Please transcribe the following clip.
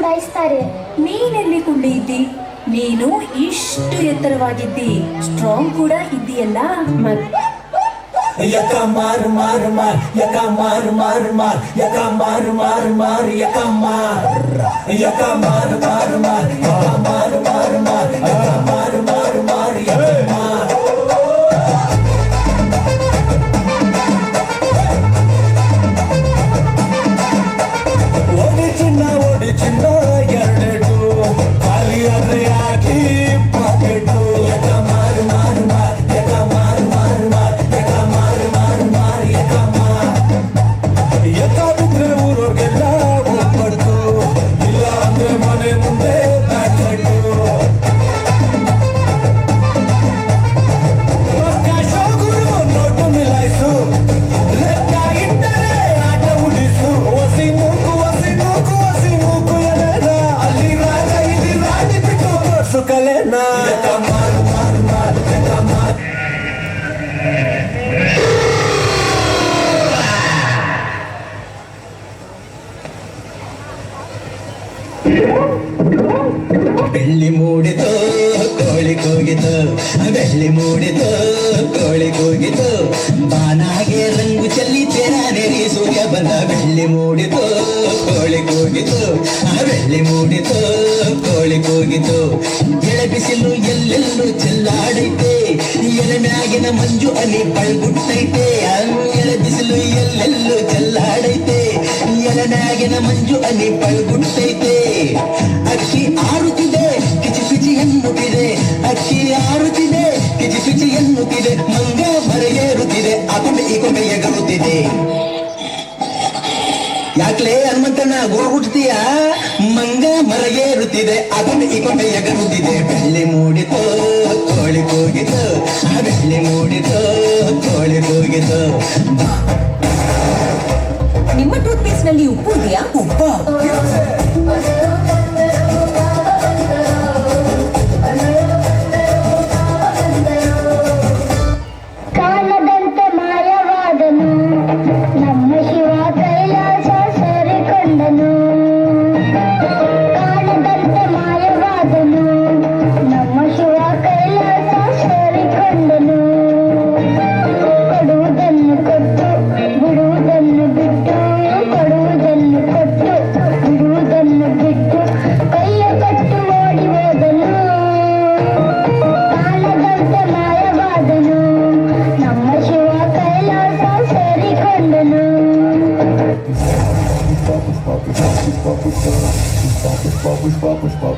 ಚುಡಾಯಿಸ್ತಾರೆ. ನೀನೆಲ್ಲಿ ಕುಂಡಿ ಇದ್ದಿ? ನೀನು ಇಷ್ಟು ಎತ್ತರವಾಗಿದ್ದಿ, ಸ್ಟ್ರಾಂಗ್ ಕೂಡ ಇದ್ದೀಯಲ್ಲ. ಯಕ ಮಾರ್ ಮಾರ್ ಮಾರ್ ಯಕ ಮಾರ್ ಮಾರ್ ಮಾರ್ ಯಕ ಮಾರ್ ಮಾರ್ ಮಾರ್ ಯಕ ಮಾರ್ ಯಕ ಮಾರ್ ಮಾರ್ ಮಾರ್ ಯಕ ಮಾರ್ ಮಾರ್ ಮಾರ್ ಯಕ ಮಾರ್ ಮಾರ್ ಮಾರ್ ಯಕ ಮಾರ್. ಓಡಿ ಚಿನ್ನ ಎರಡೆಡು ಖಾಲಿ ಆದ್ರೆ ಹಾಕಿ ಪಾಕೆಟು. ಯಕ ಮಾರ್ ಮಾರ್ ಮಾರ್ ಯಕ ಮಾರ್ ಮಾರ್ ಮಾರ್ ಯಕ ಮಾರ್ ಮಾರ್ ಮಾರ್ ಯಕ ಮಾರ್. ಯಕ ಬಿದ್ರೆ ಊರೋರ್ಗೆಲ್ಲ ಒಬ್ಬಟ್ಟು, ಇಲ್ಲ ಅಂದ್ರೆ ಮನೆ ಮುಂದೆ ಬ್ಯಾಟ್ಲೆಟ್ಟು. ಶೋಗುರು ನೋಟು ಮಿಲಾಯಿಸು, ಲೆಕ್ಕ ಇಟ್ಟರೆ ಆಟ ಉಳಿಸು. ಒಸಿ ಮೂಕು ಒಸಿ ಮೂಕು ಒಸಿ ಮೂಕು ಎಲೆನ, ಅಲ್ಲಿ ರಾಗ ಇಲ್ಲಿ ರಾಣಿ ಬಿಟ್ಟು ತೋರ್ಸು ಕಲೆನ. ಯಕ ಮಾರ್ ಮಾರ್ ಮಾರ್ ಯಕ ಮಾರ್. ಬೆಳ್ಳಿ ಮೂಡಿತು ಕೋಳಿ ಕೂಗಿತು, ಬೆಳ್ಳಿ ಮೂಡಿತು ಕೋಳಿ ಕೂಗಿತು, ಬಾನಾಗೆ ರಂಗು ಚೆಲ್ಲಿ ತೆರಾನೆರಿ ಸೂರ್ಯ ಬಂದ. ಬೆಳ್ಳಿ ಮೂಡಿತು ಕೋಳಿ ಕೂಗಿತು, ಬೆಳ್ಳಿ ಮೂಡಿತು ಕೋಳಿ ಕೂಗಿತು, ಎಳೆ ಬಿಸಿಲು ಎಲ್ಲೆಲ್ಲೂ ಚೆಲ್ಲಾಡೈತೆ, ಎಲೆ ಮ್ಯಾಗಿನ ಮಂಜು ಅನಿ ಪಳ್ಗುಟ್ಟೈತೆ. ಎಳೆ ಬಿಸಿಲು ಎಲ್ಲೆಲ್ಲೂ ಚೆಲ್ಲಾಡೈತೆ, ಎಲೆ ಮ್ಯಾಗಿನ ಮಂಜು ಅನಿ ಪಳ್ಗುಟ್ಟೈತೆ. ಅಕ್ಕಿ ಆರುತ್ತಿದೆ ಕಿಚಿ ಪಿಚಿ ಎನ್ನುತ್ತಿದೆ, ಅಕ್ಕಿ ಆರುತ್ತಿದೆ ಕಿಚಿ ಪಿಚಿ ಎನ್ನುತ್ತಿದೆ, ಮಂಗ ಮರೆಯೇರುತ್ತಿದೆ, ಆಕೊಂಡೆ ಈ ಕೊಂಡೆ ಎಗರುತ್ತಿದೆ. ಯಾಕ್ಲೇ ಹನುಮಂತಣ್ಣ ಗೋಗುಡ್ತೀಯ? ಮಂಗ ಮರೆಯೇರುತ್ತಿದೆ, ಆಕೊಂಡೆ ಈ ಕೊಂಡೆ ಎಗರುತ್ತಿದೆ. ಬೆಳ್ಳಿ ಮೂಡಿತು ಕೋಳಿ ಕೂಗಿತು, ಬೆಳ್ಳಿ ಮೂಡಿತು ಕೋಳಿ ಕೂಗಿತು. ನಿಮ್ಮ ಟೂತ್ ಪೇಸ್ಟ್ ನಲ್ಲಿ ಉಪ್ಪು ಇದೆಯಾ? ಉಪ್ಪ ಕಾಣದಂತೆ ಮಾಯವಾದನು ನಮ್ಮ ಶಿವ ಕೈಲಾಸ ಸೇರಿಕೊಂಡನು. ಕಾಣದಂತೆ ಮಾಯವಾದನು ನಮ್ಮ ಶಿವ ಕೈಲಾಸ ಸೇರಿಕೊಂಡನು. ಕೊಡುವುದನ್ನು ಕೊಟ್ಟು ಬಿಡುವುದನ್ನು ಬಿಟ್ಟು, ಕೊಡುವುದನ್ನು ಕೊಟ್ಟು ಬಿಡುವುದನ್ನು ಬಿಟ್ಟು, ಕೈಯ ಕಟ್ಟು ಓಡಿ ಹೋದನು. ಕಾಣದಂತೆ ಮಾಯವಾದನು ನಮ್ಮ ಶಿವ ಕೈಲಾಸ ಸೇರಿಕೊಂಡನು. Pushpa